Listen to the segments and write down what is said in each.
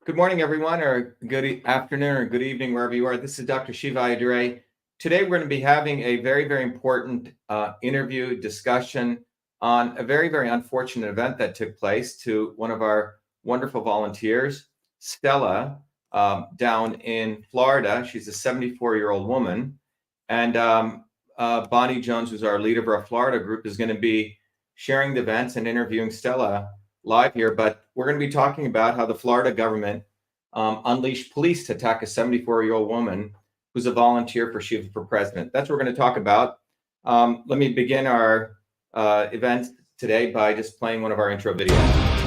Good morning, everyone, or good afternoon, or good evening, wherever you are. This is Dr. Shiva. Today, we're going to be having a very, very important interview discussion on a very, very unfortunate event that took place to one of our wonderful volunteers, Stella, down in Florida. She's a 74-year-old woman. And Bonnie Jones, who's our leader of our Florida group, is going to be sharing the events and interviewing Stella live here, but we're going to be talking about how the Florida government unleashed police to attack a 74-year-old woman who's a volunteer for Shiva4President. That's what we're going to talk about. Let me begin our event today by just playing one of our intro videos.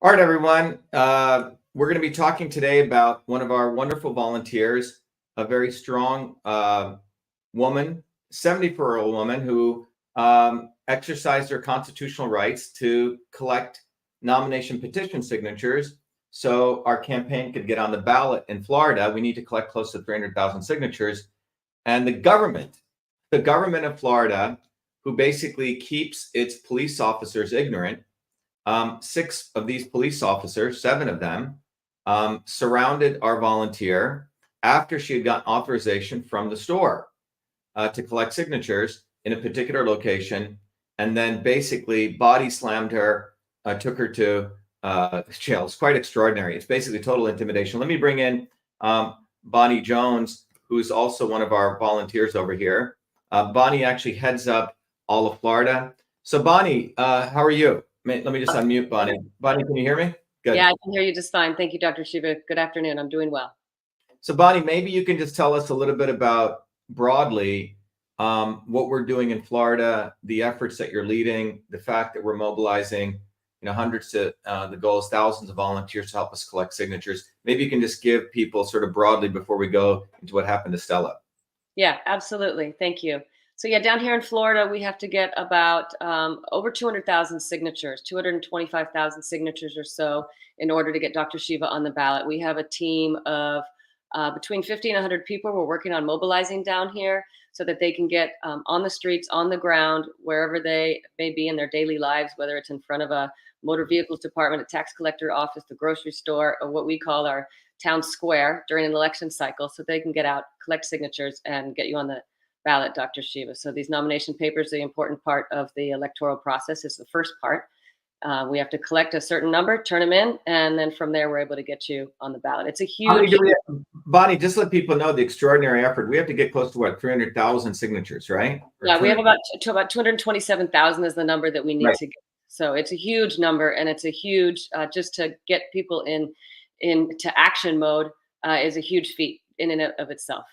All right, everyone. We're going to be talking today about one of our wonderful volunteers, a very strong woman, 74-year-old woman who exercised her constitutional rights to collect nomination petition signatures so our campaign could get on the ballot in Florida. We need to collect close to 300,000 signatures. And the government of Florida, who basically keeps its police officers ignorant, 6 of these police officers, 7 of them, surrounded our volunteer after she had gotten authorization from the store to collect signatures in a particular location, and then basically body slammed her, took her to jail. It's quite extraordinary. It's basically total intimidation. Let me bring in Bonnie Jones, who's also one of our volunteers over here. Bonnie actually heads up all of Florida. So Bonnie, how are you? Let me just unmute Bonnie. Bonnie, can you hear me? Good. Yeah, I can hear you just fine. Thank you, Dr. Shiva. Good afternoon. I'm doing well. So Bonnie, maybe you can just tell us a little bit about broadly what we're doing in Florida, the efforts that you're leading, the fact that we're mobilizing, hundreds to the goal is thousands of volunteers to help us collect signatures. Maybe you can just give people sort of broadly before we go into what happened to Stella. Yeah, absolutely. Thank you. So yeah, down here in Florida, we have to get about over 200,000 signatures, 225,000 signatures or so in order to get Dr. Shiva on the ballot. We have a team of between 50 and 100 people. We're working on mobilizing down here so that they can get on the streets, on the ground, wherever they may be in their daily lives, whether it's in front of a motor vehicles department, a tax collector office, the grocery store, or what we call our town square during an election cycle, so they can get out, collect signatures, and get you on the ballot, Dr. Shiva. So these nomination papers, the important part of the electoral process, is the first part. We have to collect a certain number, turn them in, and then from there, we're able to get you on the ballot. It's a huge... Bonnie, just let people know the extraordinary effort. We have to get close to, what, 300,000 signatures, right? Yeah, we have about 227,000 is the number that we need to get. So it's a huge number, and it's a huge, just to get people into action mode is a huge feat in and of itself.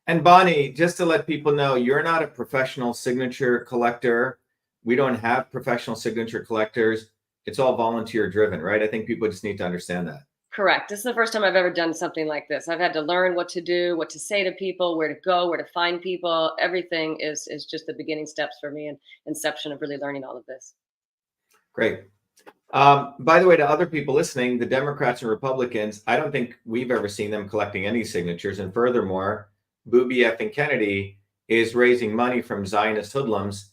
And Bonnie, just to let people know, you're not a professional signature collector. We don't have professional signature collectors. It's all volunteer driven, right? I think people just need to understand that. Correct. This is the first time I've ever done something like this. I've had to learn what to do, what to say to people, where to go, where to find people. Everything is just the beginning steps for me and inception of really learning all of this. Great. By the way, to other people listening, the Democrats and Republicans, I don't think we've ever seen them collecting any signatures. And furthermore, Booby effing Kennedy is raising money from Zionist hoodlums,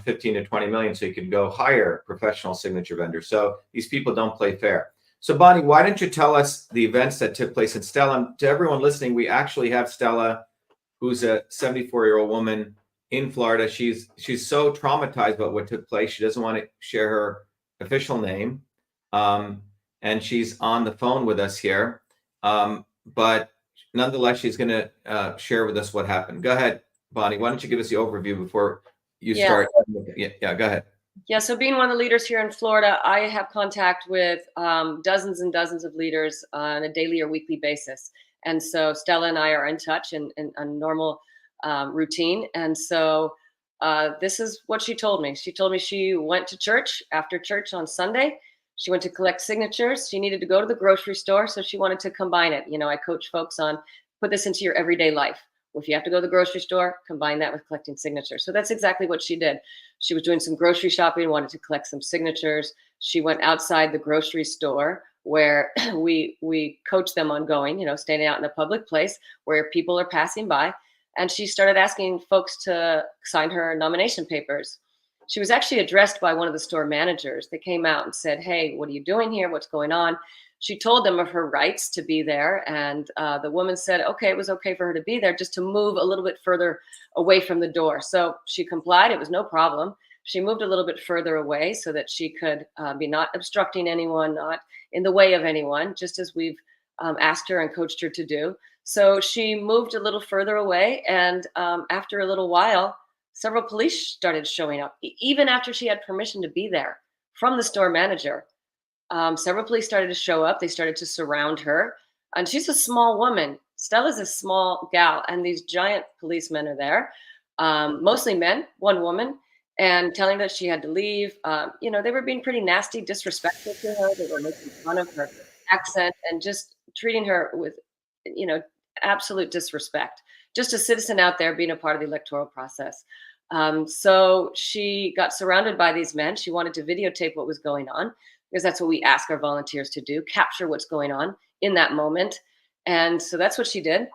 15 to 20 million, so you can go hire professional signature vendors. So these people don't play fair. So Bonnie, why don't you tell us the events that took place in Stella? To everyone listening, we actually have Stella, who's a 74-year-old woman in Florida. She's so traumatized about what took place. She doesn't want to share her official name. And she's on the phone with us here. But nonetheless, she's going to share with us what happened. Go ahead, Bonnie. Why don't you give us the overview before you start? Yeah, go ahead. Yeah, so being one of the leaders here in Florida, I have contact with dozens and dozens of leaders on a daily or weekly basis. And so Stella and I are in touch in a normal routine. And so this is what she told me. She told me she went to church after church on Sunday. She went to collect signatures. She needed to go to the grocery store, so she wanted to combine it. I coach folks on put this into your everyday life. If you have to go to the grocery store, combine that with collecting signatures. So that's exactly what she did. She was doing some grocery shopping, wanted to collect some signatures. She went outside the grocery store where we coach them on going, standing out in a public place where people are passing by. And she started asking folks to sign her nomination papers. She was actually addressed by one of the store managers. They came out and said, "Hey, what are you doing here? What's going on?" She told them of her rights to be there. And the woman said, okay, it was okay for her to be there, just to move a little bit further away from the door. So she complied. It was no problem. She moved a little bit further away so that she could be not obstructing anyone, not in the way of anyone, just as we've asked her and coached her to do. So she moved a little further away. And after a little while, several police started showing up, even after she had permission to be there from the store manager. Several police started to show up. They started to surround her. And she's a small woman. Stella's a small gal. And these giant policemen are there, mostly men, one woman, and telling her that she had to leave. They were being pretty nasty, disrespectful to her. They were making fun of her accent and just treating her with, absolute disrespect. Just a citizen out there being a part of the electoral process. So she got surrounded by these men. She wanted to videotape what was going on, because that's what we ask our volunteers to do, capture what's going on in that moment. And so that's what she did.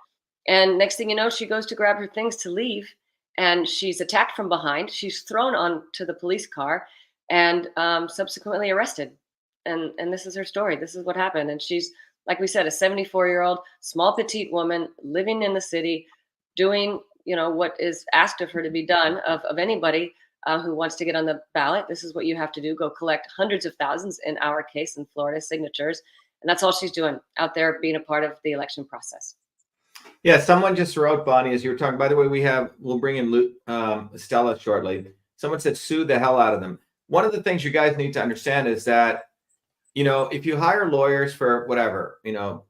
And next thing you know, she goes to grab her things to leave, and she's attacked from behind. She's thrown onto the police car and subsequently arrested. And this is her story. This is what happened. And she's, like we said, a 74-year-old, small, petite woman living in the city, doing, what is asked of her to be done of anybody who wants to get on the ballot. This is what you have to do. Go collect hundreds of thousands, in our case in Florida, signatures. And that's all she's doing out there, being a part of the election process. Yeah, someone just wrote, Bonnie, as you were talking, by the way, we'll bring in Stella shortly. Someone said, sue the hell out of them. One of the things you guys need to understand is that, if you hire lawyers for whatever,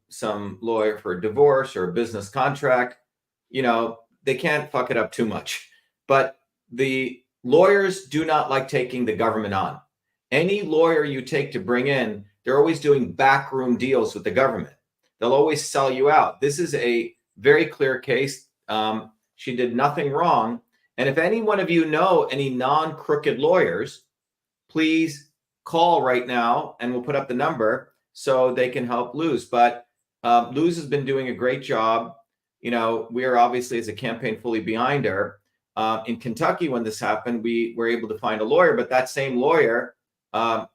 some lawyer for a divorce or a business contract, they can't fuck it up too much. But the lawyers do not like taking the government on. Any lawyer you take to bring in, they're always doing backroom deals with the government. They'll always sell you out. This is a very clear case. She did nothing wrong. And if any one of you know any non-crooked lawyers, please call right now and we'll put up the number so they can help Luz. But Luz has been doing a great job. We are obviously, as a campaign, fully behind her. In Kentucky, when this happened, we were able to find a lawyer, but that same lawyer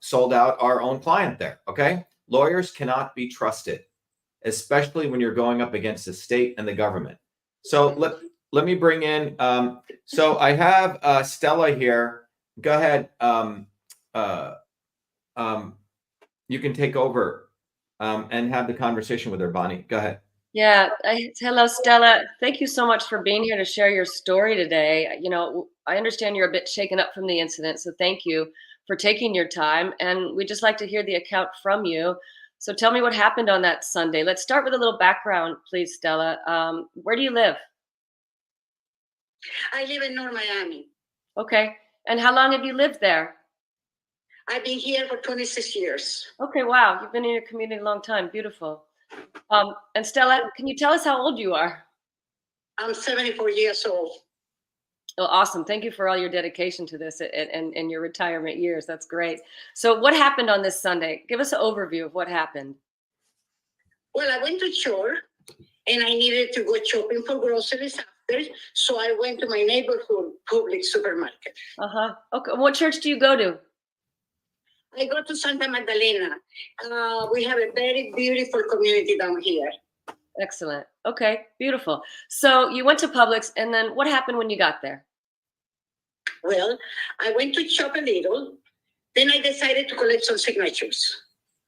sold out our own client there. Okay. Lawyers cannot be trusted, especially when you're going up against the state and the government. So let me bring in, so I have Stella here. Go ahead. You can take over and have the conversation with her, Bonnie. Go ahead. Yeah. Hello, Stella. Thank you so much for being here to share your story today. I understand you're a bit shaken up from the incident, so thank you for taking your time. And we'd just like to hear the account from you. So tell me what happened on that Sunday. Let's start with a little background, please, Stella. Where do you live? I live in North Miami. Okay. And how long have you lived there? I've been here for 26 years. Okay, wow. You've been in your community a long time. Beautiful. And Stella, can you tell us how old you are? I'm 74 years old. Oh, awesome. Thank you for all your dedication to this and your retirement years. That's great. So what happened on this Sunday? Give us an overview of what happened. Well, I went to church and I needed to go shopping for groceries after. So I went to my neighborhood public supermarket. Uh-huh. Okay. What church do you go to? I go to Santa Magdalena. We have a very beautiful community down here. Excellent. Okay, beautiful. So you went to Publix, and then what happened when you got there? Well, I went to shop a little. Then I decided to collect some signatures.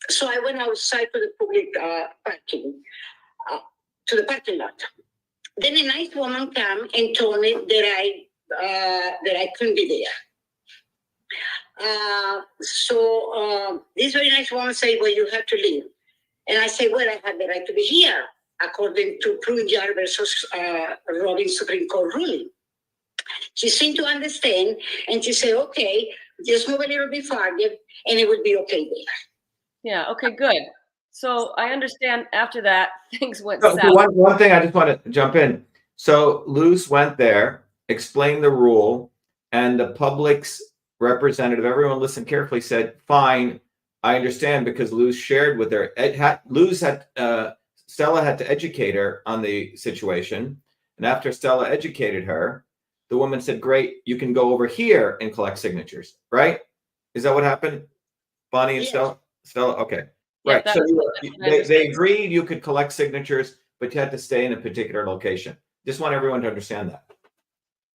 So I went outside to the public parking, to the parking lot. Then a nice woman came and told me that I couldn't be there. So this very nice woman said, well, you have to leave. And I said, well, I have the right to be here, according to Prunjar versus Robbins Supreme Court ruling. She seemed to understand, and she said, okay, just move a little bit farther, and it will be okay there. Yeah. Okay, good. So I understand after that things went So south. one thing I just want to jump in. So Luz went there, explained the rule, and the public's representative, everyone listened carefully, said, "Fine, I understand," because Luz shared with her. Stella had to educate her on the situation, and after Stella educated her, the woman said, "Great, you can go over here and collect signatures." Right? Is that what happened, Bonnie and Yes. Stella? Stella, okay. Yeah, Right. that So was what I they understood. agreed you could collect signatures, but you had to stay in a particular location. Just want everyone to understand that.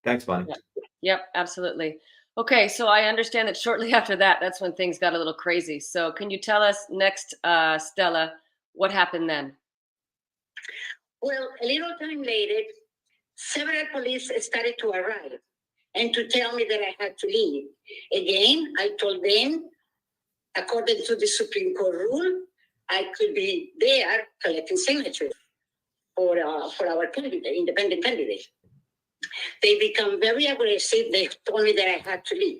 Thanks, Bonnie. Yeah. Yep, absolutely. Okay, so I understand that shortly after that, that's when things got a little crazy. So can you tell us next, Stella, what happened then? Well, a little time later, several police started to arrive and to tell me that I had to leave. Again, I told them, according to the Supreme Court rule, I could be there collecting signatures for our candidate, independent candidate. They become very aggressive. They told me that I had to leave.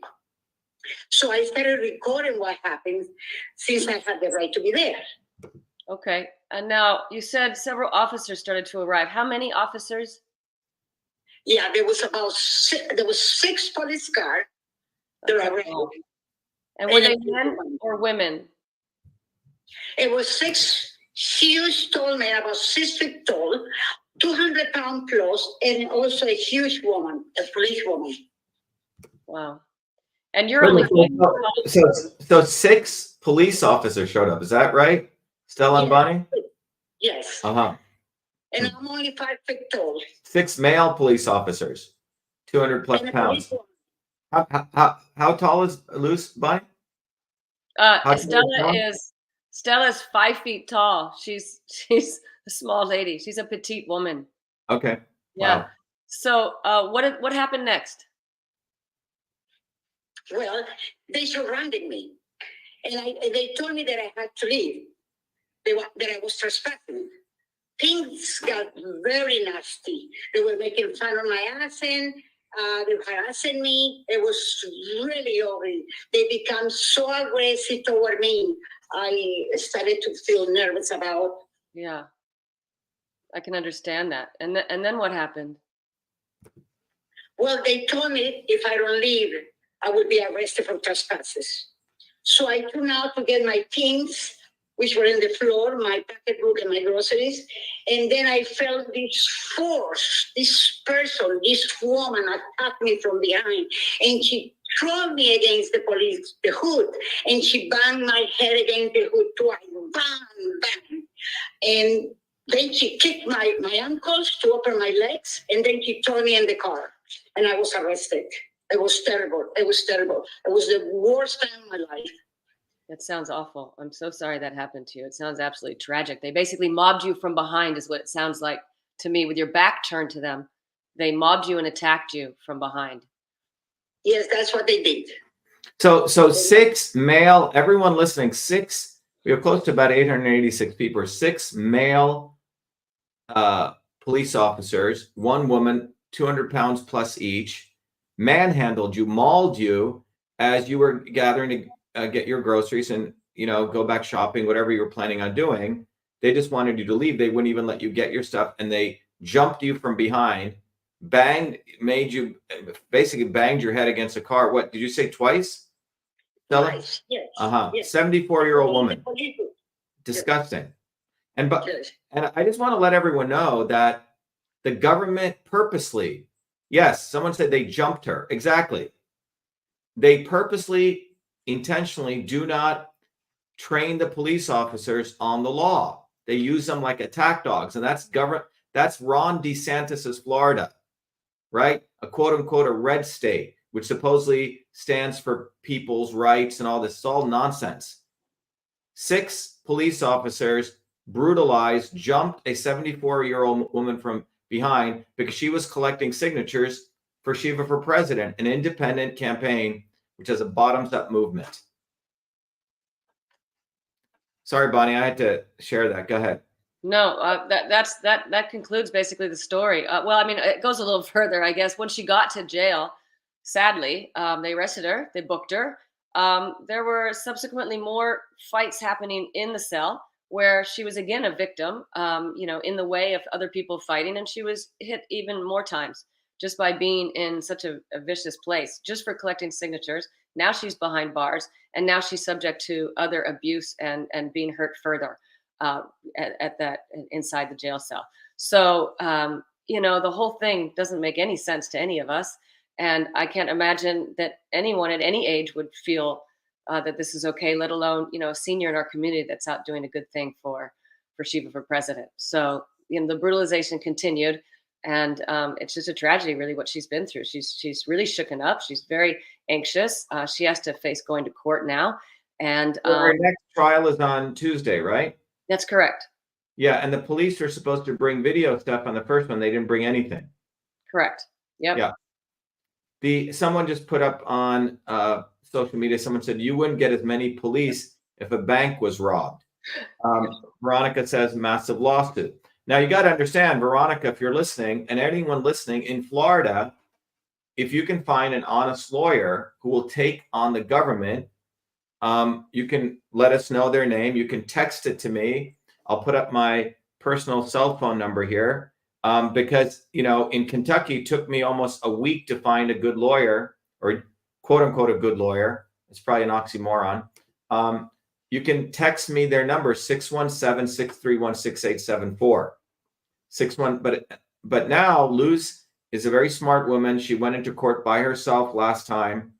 So I started recording what happened since I had the right to be there. Okay, and now you said several officers started to arrive. How many officers? Yeah, there was six police cars that Okay. arrived. And were they men or women? It was six huge tall men, about 6 feet tall, 200-pound plus, and also a huge woman, a police woman. Wow. And you're only So 6 police officers showed up. Is that right, Stella and Bonnie? Yes. Uh-huh. And I'm only 5 feet tall. 6 male police officers, 200 plus And a pounds. police woman. How tall is Luz, Bonnie? How tall Stella's 5 feet tall. She's a small lady. She's a petite woman. Okay. Yeah. Wow. So what happened next? Well, they surrounded me, and they told me that I had to leave. That I was trespassing. Things got very nasty. They were making fun of my accent. They were harassing me. It was really ugly. They become so aggressive toward me. I started to feel nervous about. Yeah, I can understand that. And then what happened? Well, they told me if I don't leave, I would be arrested for trespasses. So I turned out to get my things, which were in the floor, my pocketbook and my groceries. And then I felt this force, this person, this woman attacked me from behind. And she threw me against the hood. And she banged my head against the hood twice. Bang, bang. And then she kicked my ankles to open my legs. And then she threw me in the car. And I was arrested. It was terrible. It was terrible. It was the worst time of my life. That sounds awful. I'm so sorry that happened to you. It sounds absolutely tragic. They basically mobbed you from behind is what it sounds like to me, with your back turned to them. They mobbed you and attacked you from behind. Yes, that's what they did. So 6 male, everyone listening, 6, we have close to about 886 people, 6 male police officers, 1 woman, 200 pounds plus each, manhandled you, mauled you as you were gathering to get your groceries and, go back shopping, whatever you were planning on doing. They just wanted you to leave. They wouldn't even let you get your stuff, and they jumped you from behind, basically banged your head against a car. What did you say, twice? Stella? Twice, yes. Uh-huh. Yes. 74-year-old woman. Disgusting. And I just want to let everyone know that the government purposely, yes, someone said they jumped her. Exactly. They purposely, intentionally do not train the police officers on the law. They use them like attack dogs. And that's Ron DeSantis's Florida, right? A quote unquote a red state, which supposedly stands for people's rights and all this. It's all nonsense. 6 police officers brutalized, jumped a 74-year-old woman from behind because she was collecting signatures for Shiva4President, an independent campaign which is a bottoms-up movement. Sorry, Bonnie, I had to share that. Go ahead. No, that concludes basically the story. Well, I mean, it goes a little further, I guess. When she got to jail, sadly, they arrested her, they booked her. There were subsequently more fights happening in the cell where she was again a victim, in the way of other people fighting, and she was hit even more times just by being in such a vicious place, just for collecting signatures. Now she's behind bars, and now she's subject to other abuse and being hurt further at that inside the jail cell. So the whole thing doesn't make any sense to any of us, and I can't imagine that anyone at any age would feel that this is okay, let alone a senior in our community that's out doing a good thing for Shiva4President. So the brutalization continued, and it's just a tragedy, really, what she's been through. She's really shooken up. She's very anxious. She has to face going to court now, and her next trial is on Tuesday, right? That's correct. Yeah, and the police are supposed to bring video stuff on the first one. They didn't bring anything. Correct. Yep. Yeah. Someone just put up on social media, someone said, you wouldn't get as many police if a bank was robbed. Veronica says massive lawsuit. Now you got to understand, Veronica, if you're listening, and anyone listening in Florida, if you can find an honest lawyer who will take on the government, you can let us know their name. You can text it to me. I'll put up my personal cell phone number here. Because, in Kentucky, it took me almost a week to find a good lawyer, or quote unquote, a good lawyer. It's probably an oxymoron. You can text me their number, 617-631-6874. But now Luz is a very smart woman. She went into court by herself last time.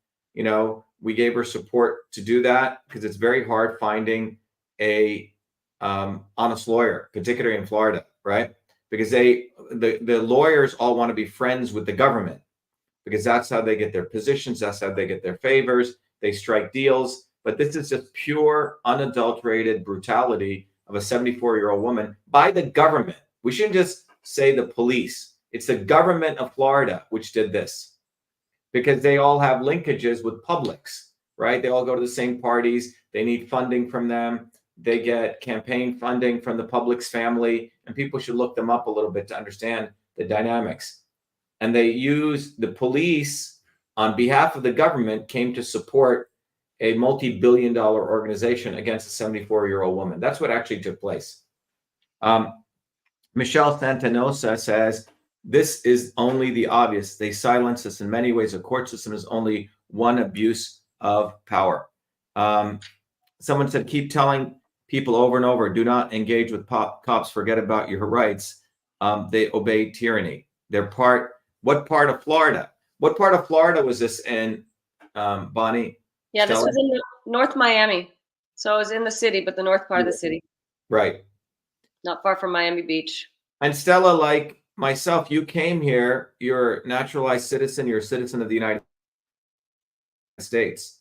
We gave her support to do that because it's very hard finding a honest lawyer, particularly in Florida, right? Because the lawyers all want to be friends with the government, because that's how they get their positions. That's how they get their favors. They strike deals. But this is just pure, unadulterated brutality of a 74-year-old woman by the government. We shouldn't just say the police. It's the government of Florida which did this, because they all have linkages with Publix, right? They all go to the same parties. They need funding from them. They get campaign funding from the Publix family, and people should look them up a little bit to understand the dynamics. And they use the police on behalf of the government, came to support a multi-billion-dollar organization against a 74-year-old woman. That's what actually took place. Michelle Santanosa says, this is only the obvious. They silence us in many ways. The court system is only one abuse of power. Someone said, keep telling people over and over, do not engage with cops, forget about your rights. They obey tyranny. What part of Florida? What part of Florida was this in, Bonnie? Yeah, Stella? this was in North Miami. So it was in the city, but the north part of the city. Right. Not far from Miami Beach. And Stella, like myself, you came here, you're a naturalized citizen, you're a citizen of the United States.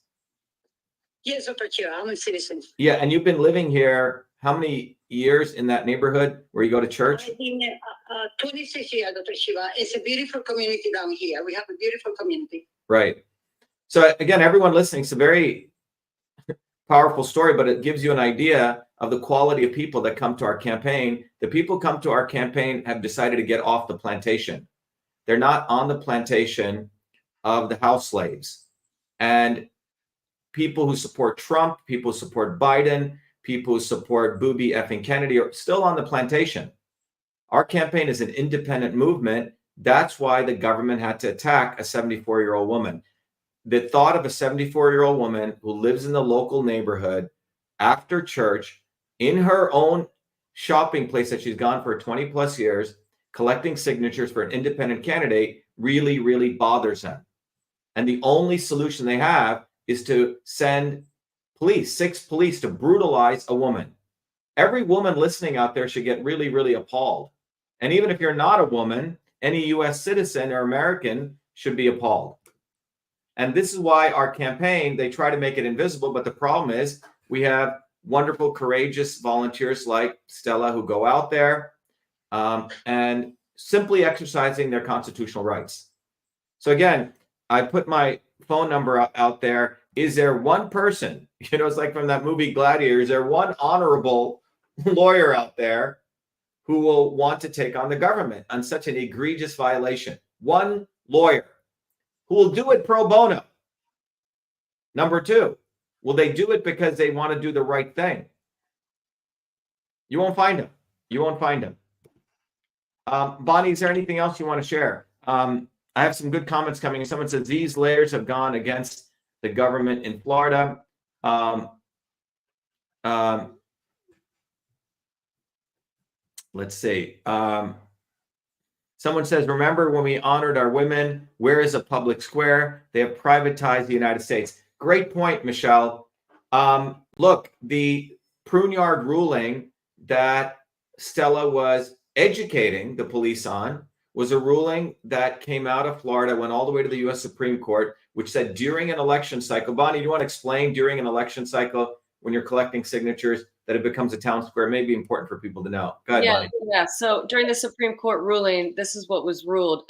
Yes, Dr. Shiva, I'm a citizen. Yeah, and you've been living here how many years in that neighborhood where you go to church? I've been 26 years, Dr. Shiva. It's a beautiful community down here. We have a beautiful community. Right. So again, everyone listening, it's a very powerful story, but it gives you an idea of the quality of people that come to our campaign. The people who come to our campaign have decided to get off the plantation. They're not on the plantation of the house slaves. And people who support Trump, people who support Biden, people who support Booby effing Kennedy are still on the plantation. Our campaign is an independent movement. That's why the government had to attack a 74-year-old woman. The thought of a 74-year-old woman who lives in the local neighborhood after church in her own shopping place that she's gone for 20 plus years, collecting signatures for an independent candidate really, really bothers them. And the only solution they have is to send police, 6 police, to brutalize a woman. Every woman listening out there should get really, really appalled. And even if you're not a woman, any US citizen or American should be appalled. And this is why our campaign, they try to make it invisible. But the problem is we have wonderful, courageous volunteers like Stella who go out there and simply exercising their constitutional rights. So again, I put my phone number out there. Is there one person, it's like from that movie Gladiator, is there one honorable lawyer out there who will want to take on the government on such an egregious violation? One lawyer who will do it pro bono. Number two, will they do it because they want to do the right thing? You won't find them. You won't find them. Bonnie, is there anything else you want to share? I have some good comments coming. Someone says these layers have gone against the government in Florida. Let's see. Someone says, remember when we honored our women? Where is a public square? They have privatized the United States. Great point, Michelle. Look, the Pruneyard ruling that Stella was educating the police on was a ruling that came out of Florida, went all the way to the U.S. Supreme Court, which said during an election cycle, Bonnie, do you want to explain during an election cycle when you're collecting signatures that it becomes a town square? It may be important for people to know. Go ahead, Bonnie. Yeah. So during the Supreme Court ruling, this is what was ruled.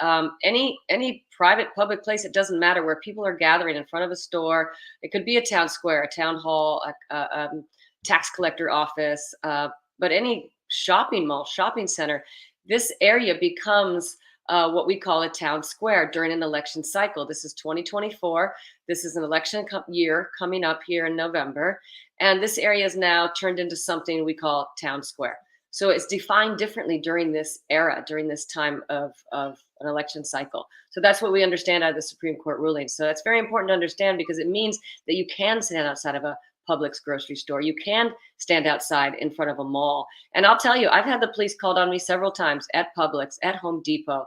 Any private, public place, it doesn't matter, where people are gathering in front of a store. It could be a town square, a town hall, a tax collector office, but any shopping mall, shopping center, this area becomes what we call a town square during an election cycle. This is 2024. This is an election year coming up here in November. And this area is now turned into something we call town square. So it's defined differently during this era, during this time of an election cycle. So that's what we understand out of the Supreme Court ruling. So that's very important to understand, because it means that you can stand outside of a Publix grocery store. You can stand outside in front of a mall. And I'll tell you, I've had the police called on me several times at Publix, at Home Depot,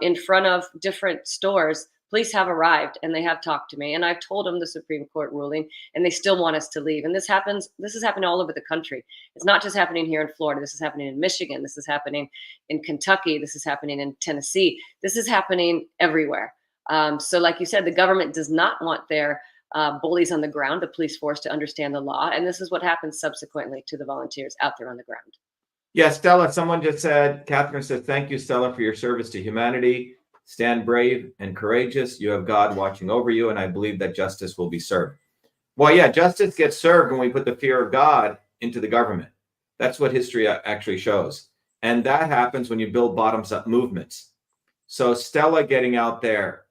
in front of different stores. Police have arrived and they have talked to me, and I've told them the Supreme Court ruling, and they still want us to leave. And this is happening all over the country. It's not just happening here in Florida. This is happening in Michigan. This is happening in Kentucky. This is happening in Tennessee. This is happening everywhere. So like you said, the government does not want their bullies on the ground, the police force, to understand the law. And this is what happens subsequently to the volunteers out there on the ground. Yeah, Stella, someone just said, Catherine said, thank you, Stella, for your service to humanity. Stand brave and courageous. You have God watching over you, and I believe that justice will be served. Well, yeah, justice gets served when we put the fear of God into the government. That's what history actually shows. And that happens when you build bottoms-up movements. So Stella getting out there,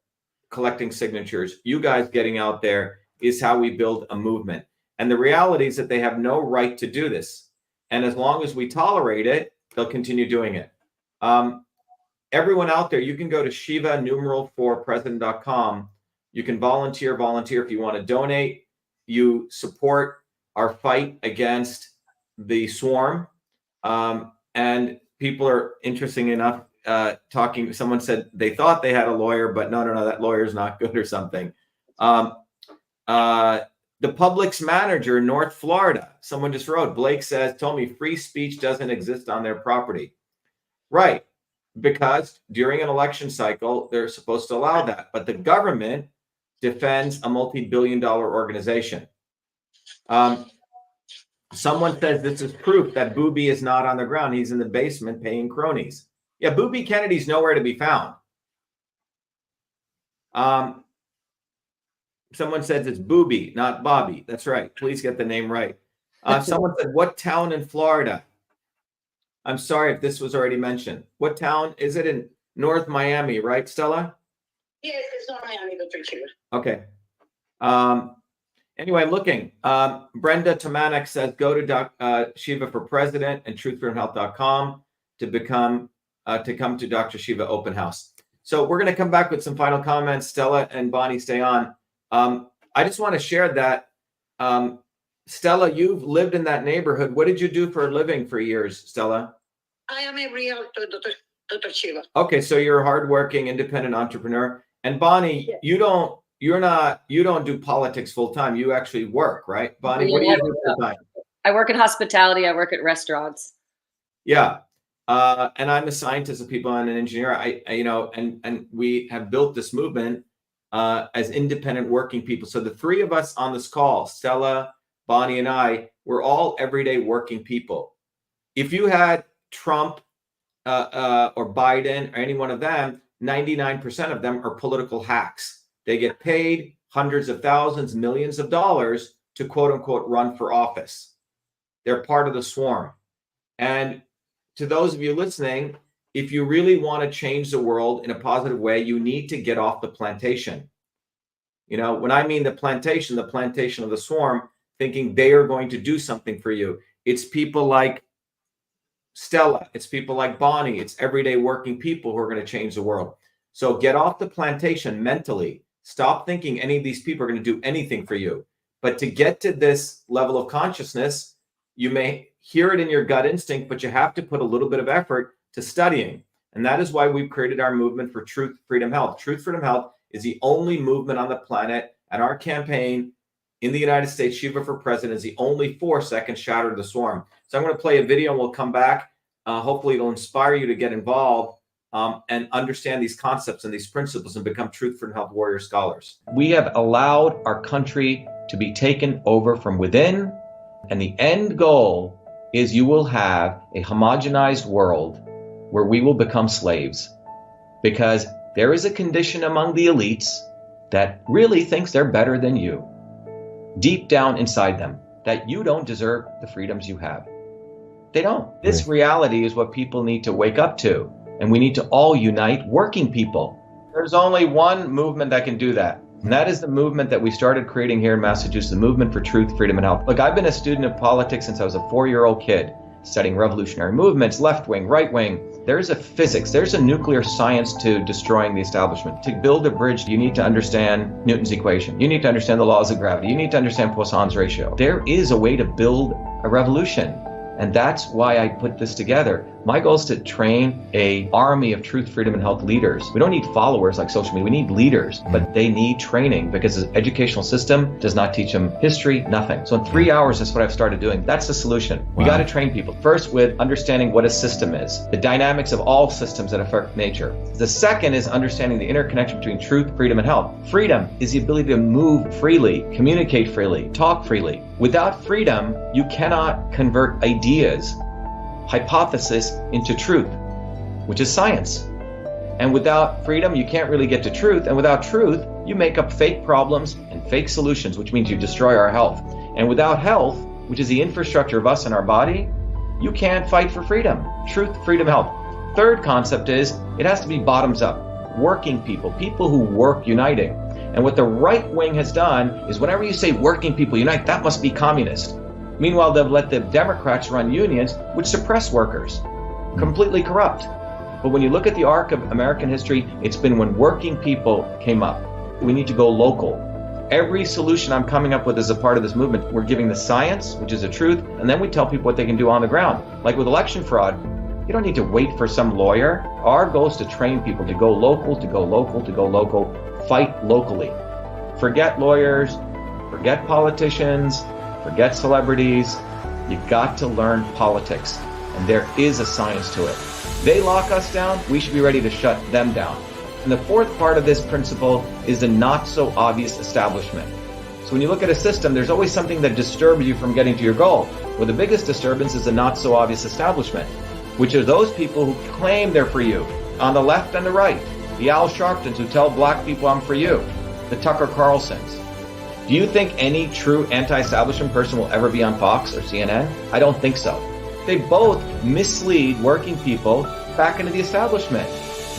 collecting signatures, you guys getting out there, is how we build a movement. And the reality is that they have no right to do this. And as long as we tolerate it, they'll continue doing it. Everyone out there, you can go to Shiva4President.com. You can volunteer if you want to donate. You support our fight against the swarm. And people are, interesting enough, talking. Someone said they thought they had a lawyer, but no, that lawyer's not good or something. The Publix manager in North Florida, someone just wrote, Blake told me free speech doesn't exist on their property. Right. Because during an election cycle, they're supposed to allow that. But the government defends a multi-billion-dollar organization. Someone says this is proof that Booby is not on the ground. He's in the basement paying cronies. Yeah, Booby Kennedy's nowhere to be found. Someone says it's Booby, not Bobby. That's right. Please get the name right. Someone said, what town in Florida? I'm sorry if this was already mentioned. What town is it? In North Miami, right, Stella? Yes, it's North Miami, Dr. Shiva. Okay. Anyway, I'm looking. Brenda Tomanek says, go to Shiva4President and truthfreedomhealth.com to come to Dr. Shiva open house. So we're going to come back with some final comments. Stella and Bonnie, stay on. I just want to share that, Stella, you've lived in that neighborhood. What did you do for a living for years, Stella? I am a realtor, Dr. Shiva. Okay, so you're a hardworking, independent entrepreneur. And Bonnie, Yes. you don't do politics full time. You actually work, right? Bonnie, what do you do full time? I work in hospitality. I work at restaurants. Yeah. And I'm a scientist of people and an engineer. And we have built this movement as independent working people. So the three of us on this call, Stella, Bonnie, and I, we're all everyday working people. If you had Trump or Biden or any one of them, 99% of them are political hacks. They get paid hundreds of thousands, millions of dollars to quote unquote run for office. They're part of the swarm. And to those of you listening, if you really want to change the world in a positive way, you need to get off the plantation. You know, when I mean the plantation of the swarm, thinking they are going to do something for you. It's people like Stella. It's people like Bonnie. It's everyday working people who are going to change the world. So get off the plantation mentally. Stop thinking any of these people are going to do anything for you. But to get to this level of consciousness, you may hear it in your gut instinct, but you have to put a little bit of effort to studying. And that is why we've created our movement for Truth, Freedom, Health. Truth, Freedom, Health is the only movement on the planet, and our campaign in the United States, Shiva for President, is the only force that can shatter the swarm. So I'm going to play a video and we'll come back. Hopefully it'll inspire you to get involved and understand these concepts and these principles and become Truth, Freedom, Health warrior scholars. We have allowed our country to be taken over from within, and the end goal is you will have a homogenized world where we will become slaves, because there is a condition among the elites that really thinks they're better than you, deep down inside them, that you don't deserve the freedoms you have. They don't. This reality is what people need to wake up to, and we need to all unite working people. There's only one movement that can do that, and that is the movement that we started creating here in Massachusetts, the movement for Truth, Freedom, and Health. Look, I've been a student of politics since I was a 4-year-old kid, studying revolutionary movements, left wing, right wing. There's a physics, there's a nuclear science to destroying the establishment. To build a bridge, you need to understand Newton's equation. You need to understand the laws of gravity. You need to understand Poisson's ratio. There is a way to build a revolution. And that's why I put this together. My goal is to train an army of truth, freedom, and health leaders. We don't need followers like social media. We need leaders, but they need training because the educational system does not teach them history, nothing. So in 3 hours, that's what I've started doing. That's the solution. We got to train people. First, with understanding what a system is, the dynamics of all systems that affect nature. The second is understanding the interconnection between truth, freedom, and health. Freedom is the ability to move freely, communicate freely, talk freely. Without freedom, you cannot convert ideas, hypothesis into truth, which is science. And without freedom, you can't really get to truth. And without truth, you make up fake problems and fake solutions, which means you destroy our health. And without health, which is the infrastructure of us and our body, you can't fight for freedom. Truth, freedom, health. Third concept is it has to be bottoms up. Working people, people who work uniting. And what the right wing has done is whenever you say working people unite, that must be communist. Meanwhile, they've let the Democrats run unions, which suppress workers, completely corrupt. But when you look at the arc of American history, it's been when working people came up. We need to go local. Every solution I'm coming up with as a part of this movement, we're giving the science, which is the truth, and then we tell people what they can do on the ground. Like with election fraud, you don't need to wait for some lawyer. Our goal is to train people to go local, to go local, to go local, fight locally. Forget lawyers, forget politicians, forget celebrities. You've got to learn politics, and there is a science to it. They lock us down, we should be ready to shut them down. And the fourth part of this principle is the not so obvious establishment. So when you look at a system, there's always something that disturbs you from getting to your goal. Well, the biggest disturbance is the not so obvious establishment, which are those people who claim they're for you, on the left and the right. The Al Sharptons who tell black people I'm for you. The Tucker Carlsons. Do you think any true anti-establishment person will ever be on Fox or CNN? I don't think so. They both mislead working people back into the establishment.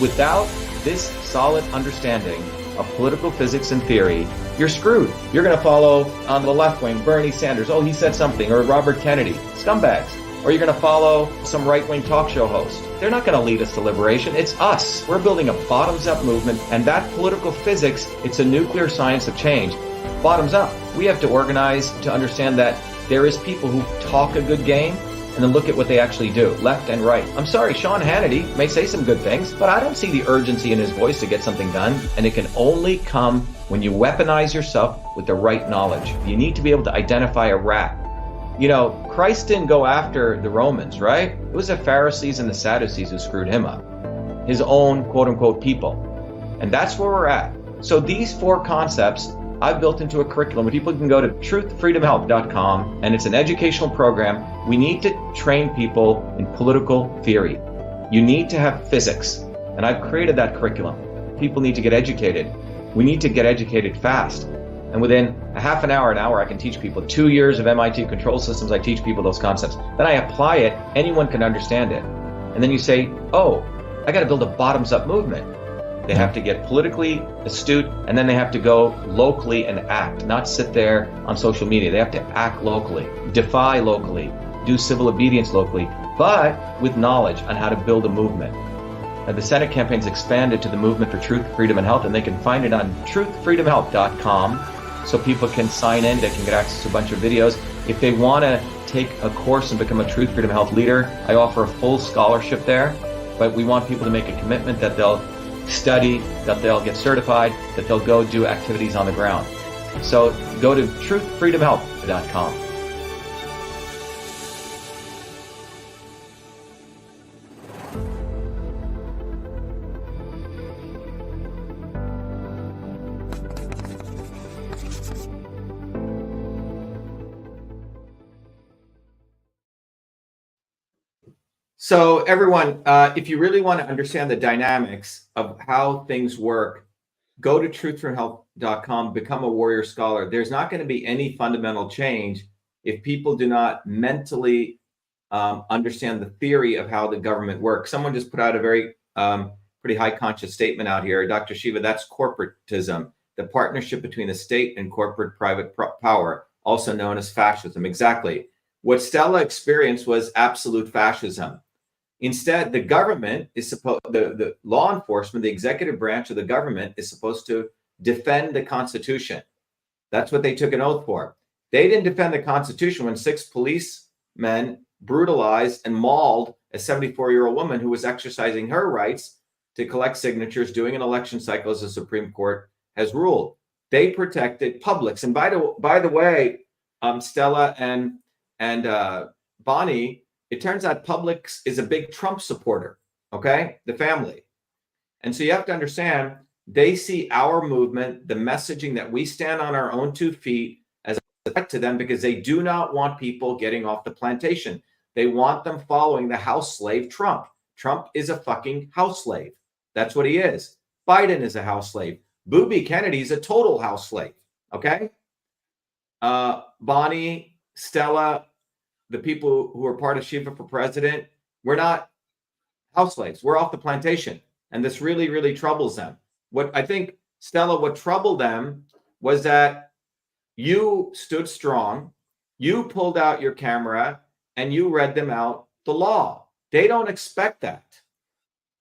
Without this solid understanding of political physics and theory, you're screwed. You're going to follow on the left wing, Bernie Sanders. Oh, he said something. Or Robert Kennedy. Scumbags. Or you're going to follow some right-wing talk show host. They're not going to lead us to liberation. It's us. We're building a bottoms-up movement, and that political physics, it's a nuclear science of change. Bottoms up. We have to organize to understand that there is people who talk a good game and then look at what they actually do, left and right. I'm sorry, Sean Hannity may say some good things, but I don't see the urgency in his voice to get something done, and it can only come when you weaponize yourself with the right knowledge. You need to be able to identify a rat. You know, Christ didn't go after the Romans, right? It was the Pharisees and the Sadducees who screwed him up. His own quote-unquote people. And that's where we're at. So these four concepts I've built into a curriculum where people can go to truthfreedomhealth.com, and it's an educational program. We need to train people in political theory. You need to have physics, and I've created that curriculum. People need to get educated. We need to get educated fast. And within a half an hour, I can teach people. 2 years of MIT control systems, I teach people those concepts. Then I apply it, anyone can understand it. And then you say, oh, I got to build a bottoms-up movement. They have to get politically astute, and then they have to go locally and act, not sit there on social media. They have to act locally, defy locally, do civil obedience locally, but with knowledge on how to build a movement. And the Senate campaign's expanded to the Movement for Truth, Freedom, and Health, and they can find it on truthfreedomhealth.com, so people can sign in, they can get access to a bunch of videos. If they want to take a course and become a Truth, Freedom, Health leader, I offer a full scholarship there, but we want people to make a commitment that they'll study, that they'll get certified, that they'll go do activities on the ground. So go to truthfreedomhealth.com. So everyone, if you really want to understand the dynamics of how things work, go to truthfreedomhealth.com, become a warrior scholar. There's not going to be any fundamental change if people do not mentally understand the theory of how the government works. Someone just put out a very pretty high conscious statement out here. Dr. Shiva, that's corporatism, the partnership between the state and corporate private power, also known as fascism. Exactly. What Stella experienced was absolute fascism. Instead, the government is supposed, the law enforcement, the executive branch of the government is supposed to defend the Constitution. That's what they took an oath for. They didn't defend the Constitution when 6 policemen brutalized and mauled a 74-year-old woman who was exercising her rights to collect signatures, doing an election cycle as the Supreme Court has ruled. They protected publics. And by the way, Stella and Bonnie, it turns out Publix is a big Trump supporter, okay? The family. And so you have to understand, they see our movement, the messaging that we stand on our own 2 feet as a threat to them, because they do not want people getting off the plantation. They want them following the house slave Trump. Trump is a fucking house slave. That's what he is. Biden is a house slave. Booby Kennedy is a total house slave, okay? Bonnie, Stella, the people who are part of Shiva4President, we're not house slaves. We're off the plantation. And this really, really troubles them. What I think, Stella, what troubled them was that you stood strong, you pulled out your camera, and you read them out the law. They don't expect that.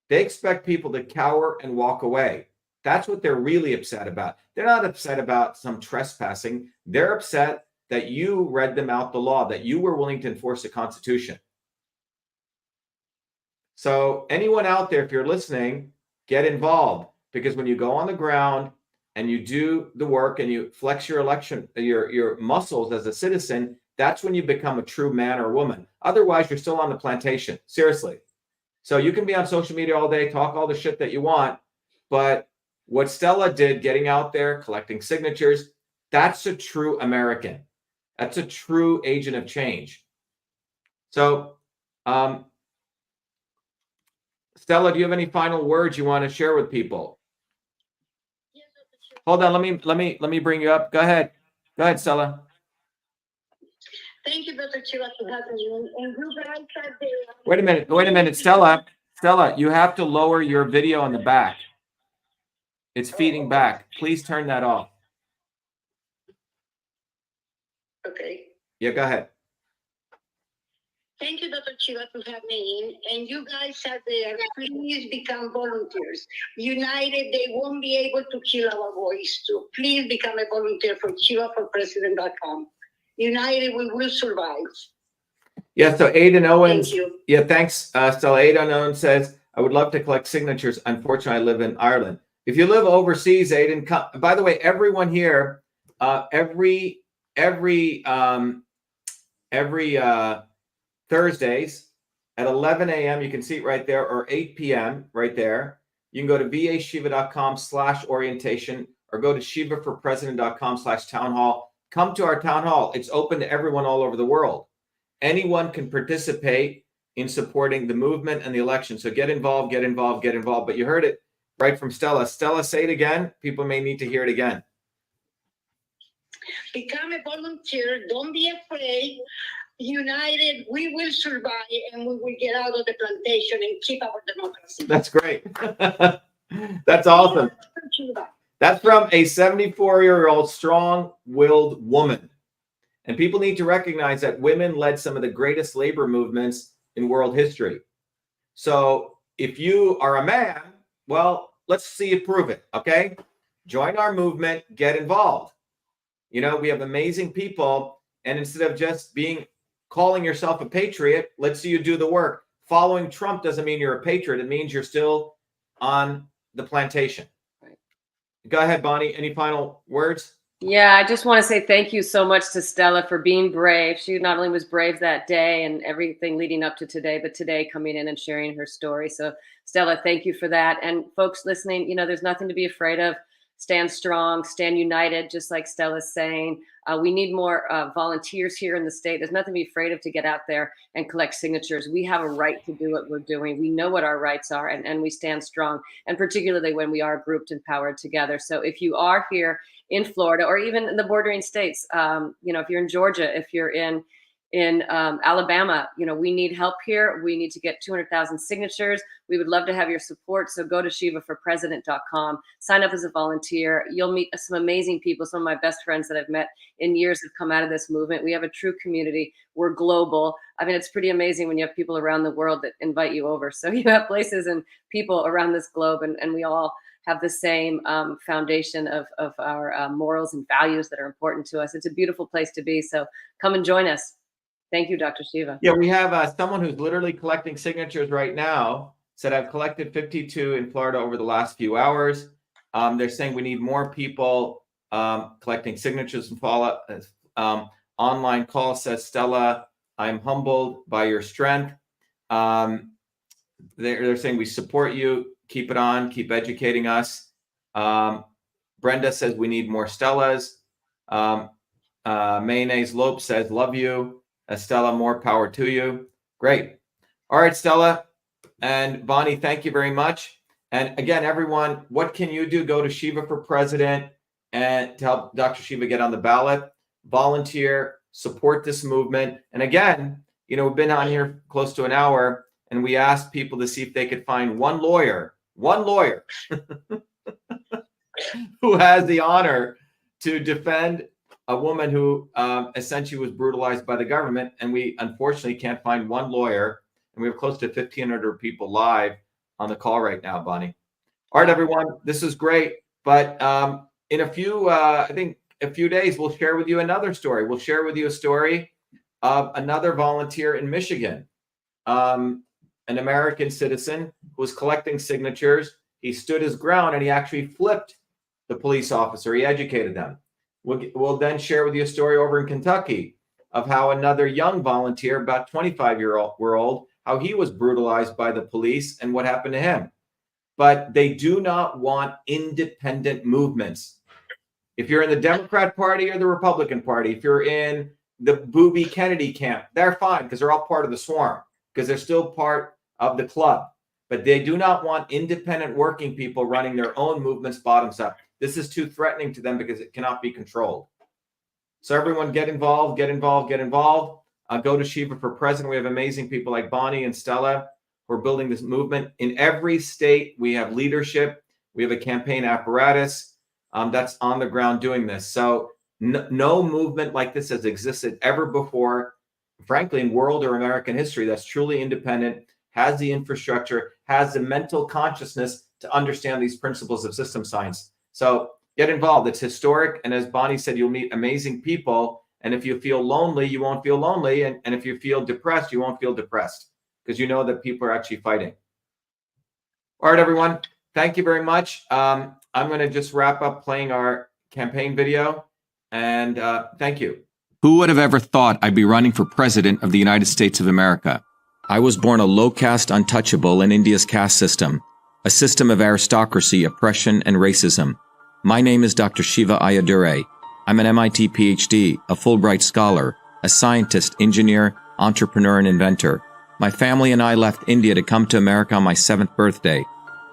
They expect people to cower and walk away. That's what they're really upset about. They're not upset about some trespassing. They're upset that you read them out the law, that you were willing to enforce the Constitution. So anyone out there, if you're listening, get involved, because when you go on the ground and you do the work and you flex your your muscles as a citizen, that's when you become a true man or woman. Otherwise, you're still on the plantation. Seriously. So you can be on social media all day, talk all the shit that you want, but what Stella did, getting out there, collecting signatures, that's a true American. That's a true agent of change. So, Stella, do you have any final words you want to share with people? Hold on, let me bring you up. Go ahead, Stella. Thank you, Dr. Shiva, for having you. And you guys are there. Wait a minute, Stella, you have to lower your video in the back. It's feeding back. Please turn that off. Okay. Yeah, go ahead. Thank you, Dr. Shiva, for having me in. And you guys are there. Please become volunteers. United, they won't be able to kill our voice. So please become a volunteer for Shiva4President.com. United, we will survive. Yeah, so Aidan Owens. Thank you. Yeah, thanks, Stella. Aidan Owens says, I would love to collect signatures. Unfortunately, I live in Ireland. If you live overseas, Aidan, come. By the way, everyone here, every Thursdays at 11 a.m., you can see it right there, or 8 p.m. right there. You can go to vashiva.com/orientation or go to Shiva4President.com/town hall. Come to our town hall. It's open to everyone all over the world. Anyone can participate in supporting the movement and the election. So get involved, get involved, get involved. But you heard it right from Stella. Stella, say it again. People may need to hear it again. Become a volunteer. Don't be afraid. United, we will survive and we will get out of the plantation and keep our democracy. That's great. That's awesome. That's from a 74-year-old strong-willed woman. And people need to recognize that women led some of the greatest labor movements in world history. So if you are a man, well, let's see you prove it, okay? Join our movement, get involved. You know, we have amazing people, and instead of just calling yourself a patriot, let's see you do the work. Following Trump doesn't mean you're a patriot. It means you're still on the plantation. Right. Go ahead, Bonnie. Any final words? Yeah, I just want to say thank you so much to Stella for being brave. She not only was brave that day and everything leading up to today, but today coming in and sharing her story. So Stella, thank you for that. And folks listening, you know, there's nothing to be afraid of. Stand strong, stand united, just like Stella's saying. We need more volunteers here in the state. There's nothing to be afraid of to get out there and collect signatures. We have a right to do what we're doing. We know what our rights are, and we stand strong, and particularly when we are grouped and powered together. So if you are here in Florida or even in the bordering states, you know, if you're in Georgia, if you're in Alabama, you know, we need help here. We need to get 200,000 signatures. We would love to have your support. So go to Shiva4President.com, sign up as a volunteer. You'll meet some amazing people. Some of my best friends that I've met in years have come out of this movement. We have a true community. We're global. I mean, it's pretty amazing when you have people around the world that invite you over. So you have places and people around this globe, and we all have the same foundation of our morals and values that are important to us. It's a beautiful place to be. So come and join us. Thank you, Dr. Shiva. Yeah, we have someone who's literally collecting signatures right now. Said, I've collected 52 in Florida over the last few hours. They're saying we need more people collecting signatures and follow online call. Says Stella, I'm humbled by your strength. They're saying we support you. Keep it on. Keep educating us. Brenda says we need more Stellas. Mayonnaise Lope says, love you. Stella, more power to you. Great. All right, Stella and Bonnie, thank you very much. And again, everyone, what can you do? Go to Shiva4President and to help Dr. Shiva get on the ballot. Volunteer, support this movement. And again, you know, we've been on here close to an hour, and we asked people to see if they could find one lawyer who has the honor to defend a woman who essentially was brutalized by the government. And we unfortunately can't find one lawyer. And we have close to 1,500 people live on the call right now, Bonnie. All right, everyone, this is great. But in a few, I think a few days, we'll share with you another story. We'll share with you a story of another volunteer in Michigan, an American citizen who was collecting signatures. He stood his ground and he actually flipped the police officer. He educated them. We'll then share with you a story over in Kentucky of how another young volunteer, about 25-year-old, how he was brutalized by the police and what happened to him. But they do not want independent movements. If you're in the Democrat Party or the Republican Party, if you're in the Booby Kennedy camp, they're fine because they're all part of the swarm, because they're still part of the club. But they do not want independent working people running their own movements bottoms up. This is too threatening to them because it cannot be controlled. So everyone get involved, get involved, get involved. Go to Shiva4President. We have amazing people like Bonnie and Stella who are building this movement. In every state, we have leadership. We have a campaign apparatus that's on the ground doing this. So no movement like this has existed ever before, frankly, in world or American history, that's truly independent, has the infrastructure, has the mental consciousness to understand these principles of system science. So get involved. It's historic. And as Bonnie said, you'll meet amazing people. And if you feel lonely, you won't feel lonely. And if you feel depressed, you won't feel depressed because you know that people are actually fighting. All right, everyone. Thank you very much. I'm going to just wrap up playing our campaign video. And thank you. Who would have ever thought I'd be running for president of the United States of America? I was born a low caste untouchable in India's caste system, a system of aristocracy, oppression, and racism. My name is Dr. Shiva Ayyadurai. I'm an MIT PhD, a Fulbright scholar, a scientist, engineer, entrepreneur, and inventor. My family and I left India to come to America on my 7th birthday.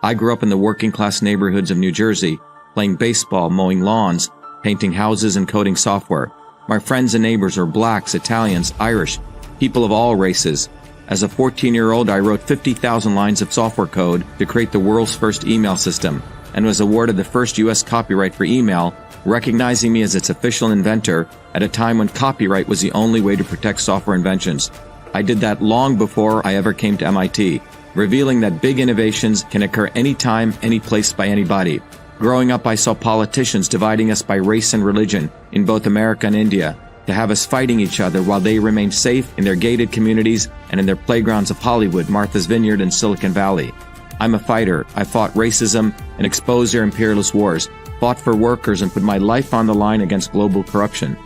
I grew up in the working-class neighborhoods of New Jersey, playing baseball, mowing lawns, painting houses, and coding software. My friends and neighbors are blacks, Italians, Irish, people of all races. As a 14-year-old, I wrote 50,000 lines of software code to create the world's first email system and was awarded the first U.S. copyright for email, recognizing me as its official inventor at a time when copyright was the only way to protect software inventions. I did that long before I ever came to MIT, revealing that big innovations can occur anytime, any place by anybody. Growing up, I saw politicians dividing us by race and religion in both America and India, to have us fighting each other while they remained safe in their gated communities and in their playgrounds of Hollywood, Martha's Vineyard, and Silicon Valley. I'm a fighter. I fought racism and exposed their imperialist wars, fought for workers, and put my life on the line against global corruption.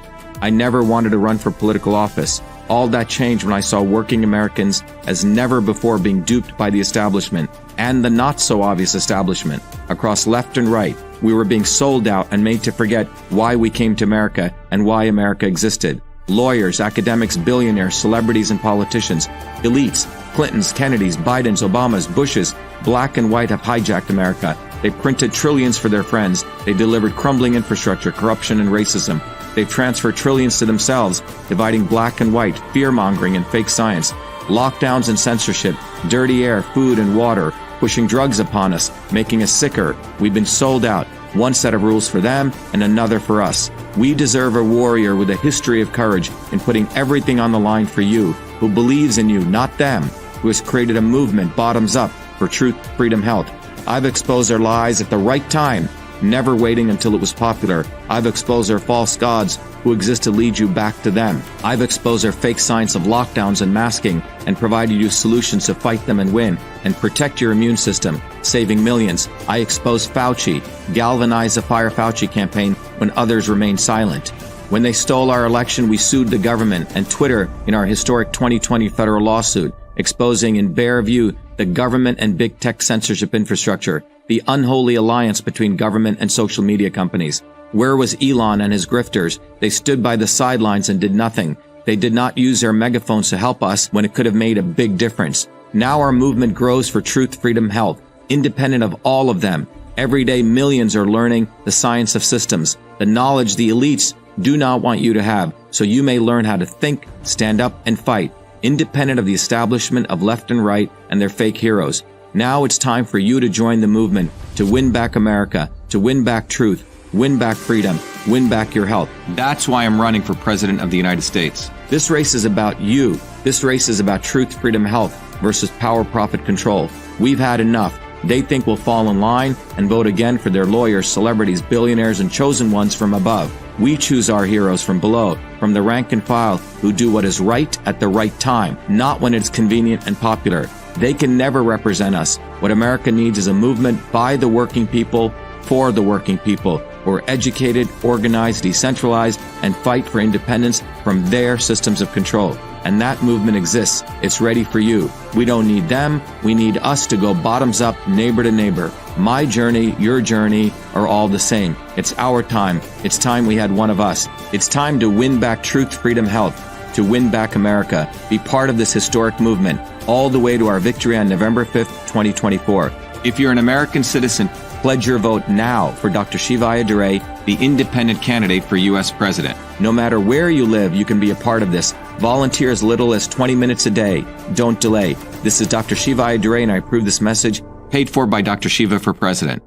I never wanted to run for political office. All that changed when I saw working Americans as never before being duped by the establishment and the not-so-obvious establishment. Across left and right, we were being sold out and made to forget why we came to America and why America existed. Lawyers, academics, billionaires, celebrities, and politicians, elites, Clintons, Kennedys, Bidens, Obamas, Bushes, black and white have hijacked America. They printed trillions for their friends. They delivered crumbling infrastructure, corruption, and racism. They've transferred trillions to themselves, dividing black and white, fear-mongering, and fake science. Lockdowns and censorship, dirty air, food, and water, pushing drugs upon us, making us sicker. We've been sold out. One set of rules for them and another for us. We deserve a warrior with a history of courage in putting everything on the line for you, who believes in you, not them, who has created a movement bottoms up for truth, freedom, health. I've exposed their lies at the right time, never waiting until it was popular. I've exposed their false gods who exist to lead you back to them. I've exposed their fake science of lockdowns and masking and provided you solutions to fight them and win and protect your immune system, saving millions. I exposed Fauci, galvanized the Fire Fauci campaign when others remained silent. When they stole our election, we sued the government and Twitter in our historic 2020 federal lawsuit, exposing in bare view the government and big tech censorship infrastructure, the unholy alliance between government and social media companies. Where was Elon and his grifters? They stood by the sidelines and did nothing. They did not use their megaphones to help us when it could have made a big difference. Now our movement grows for truth, freedom, health, independent of all of them. Every day, millions are learning the science of systems, the knowledge the elites do not want you to have, so you may learn how to think, stand up, and fight, independent of the establishment of left and right and their fake heroes. Now it's time for you to join the movement, to win back America, to win back truth, win back freedom, win back your health. That's why I'm running for President of the United States. This race is about you. This race is about truth, freedom, health versus power, profit, control. We've had enough. They think we'll fall in line and vote again for their lawyers, celebrities, billionaires, and chosen ones from above. We choose our heroes from below, from the rank and file, who do what is right at the right time, not when it's convenient and popular. They can never represent us. What America needs is a movement by the working people, for the working people, who are educated, organized, decentralized, and fight for independence from their systems of control. And that movement exists. It's ready for you. We don't need them. We need us to go bottoms up, neighbor to neighbor. My journey, your journey are all the same. It's our time. It's time we had one of us. It's time to win back truth, freedom, health, to win back America. Be part of this historic movement all the way to our victory on November 5th, 2024. If you're an American citizen, pledge your vote now for Dr. Shiva4President, the independent candidate for U.S. President. No matter where you live, you can be a part of this. Volunteer as little as 20 minutes a day. Don't delay. This is Dr. Shiva4President, and I approve this message, paid for by Dr. Shiva4President.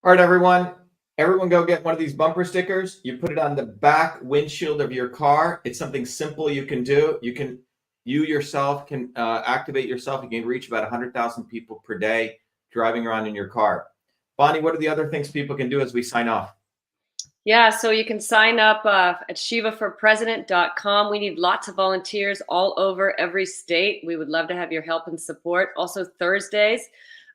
All right, everyone. Everyone go get one of these bumper stickers. You put it on the back windshield of your car. It's something simple you can do. You yourself can activate yourself. You can reach about 100,000 people per day driving around in your car. Bonnie, what are the other things people can do as we sign off? Yeah, so you can sign up at Shiva4President.com. We need lots of volunteers all over every state. We would love to have your help and support. Also Thursdays.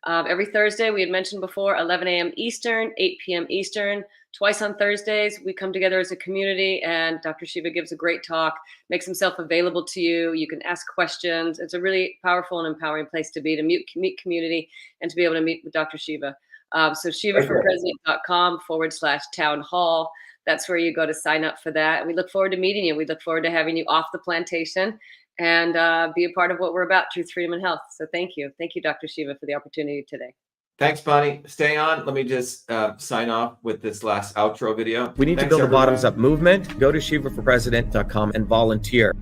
Every Thursday, we had mentioned before, 11 a.m. Eastern, 8 p.m. Eastern. Twice on Thursdays, we come together as a community, and Dr. Shiva gives a great talk, makes himself available to you. You can ask questions. It's a really powerful and empowering place to be, to meet community and to be able to meet with Dr. Shiva. So Shiva4President.com/town hall. That's where you go to sign up for that. We look forward to meeting you. We look forward to having you off the plantation and be a part of what we're about, truth, freedom, and health. So thank you. Thank you, Dr. Shiva, for the opportunity today. Thanks, Bonnie. Stay on. Let me just sign off with this last outro video. We need to Thanks, build a everyone. bottoms-up movement. Go to Shiva4President.com and volunteer.